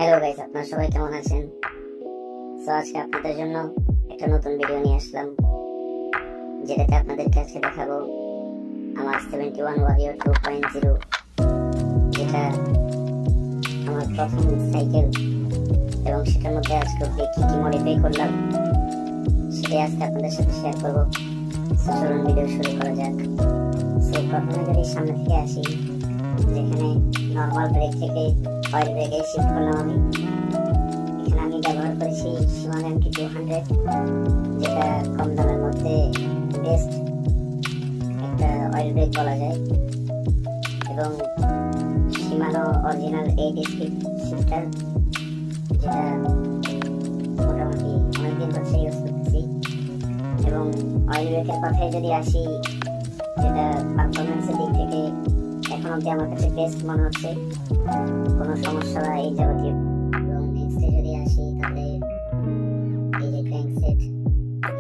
Hello guys, আপনারা সবাই কেমন আছেন? আজকে আপনাদের জন্য একটা নতুন ভিডিও নিয়ে আসলাম, যেটাতে আপনাদেরকে আজকে দেখাবো আমার 71 ওয়ারিয়র 2.0, যেটা আমার প্রথম সাইকেল, এবং সেটার মধ্যে আজকে কি কি মডিফাই করলাম সেটাই আজকে আপনাদের সাথে শেয়ার করবো। চলুন ভিডিও শুরু করা যাক। প্রথমে যদি সামনে থেকে আসি, যেখানে নর্মাল ব্রেক থেকে অয়েল ব্রেকে শিফট করলাম আমি। এখানে আমি ব্যবহার করেছি Shimano MT200, যেটা কম দামের মধ্যে বেস্ট একটা অয়েল ব্রেক বলা যায়, এবং Shimano অরিজিনাল 8 স্পিড শিফটার, যেটা মোটামুটি অনেকদিন হচ্ছে ইউজ করতেছি। এবং অয়েল ব্রেকের কথায় যদি আসি, যেটা পারফরমেন্সের দিক থেকে এখন অব্দি আমার কাছে বেস্ট মনে হচ্ছে, কোনো সমস্যা বা এই যাবতীয়। এবং নেক্সটে যদি আসি, তাহলে এই যে ক্র্যাঙ্ক সেট,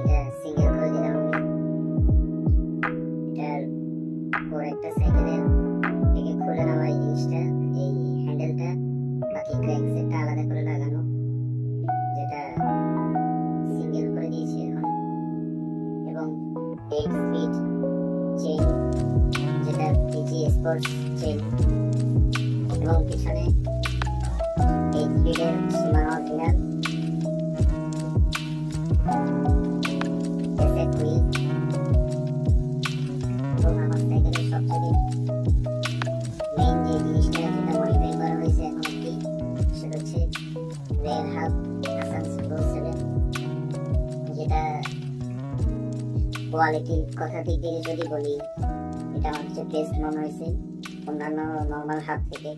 এটা সিঙ্গেল করে দিলাম আমি। এটার পুরো একটা সাইকেলের থেকে খুলে নেওয়া এই জিনিসটা, এই হ্যান্ডেলটা, বাকি ক্র্যাঙ্ক সেটটা আলাদা করে লাগানো, যেটা সিঙ্গেল করে দিয়েছি এখন। এবং 8 স্পিড চেইন, যেটা পিজি স্পোর্টস চেইন, এবং পিছনে 8 স্পিডের Shimano অরিজিনাল এসএফ হুইল। এবং আমার সাইকেলের সবচেয়ে মেইন যে জিনিসটা যেটা মডিফাই করা হয়েছে এখন অব্দি, সেটা হচ্ছে রেয়ার হাব আসান্স প্রো 7, যেটা কোয়ালিটির কথা দিক থেকে যদি বলি, এটা আমার কাছে বেস্ট মনে হয়েছে অন্যান্য নর্মাল হাব থেকে,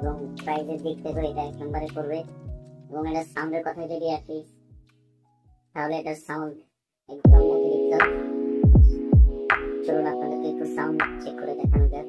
এবং প্রাইসের দিক থেকে এটা এক নম্বরে করবে। এবং এটা সাউন্ডের কথা যদি আসি, তাহলে এটার সাউন্ড একদম অতিরিক্ত। চলুন আপনাদেরকে একটু সাউন্ড চেক করে দেখানো যাক।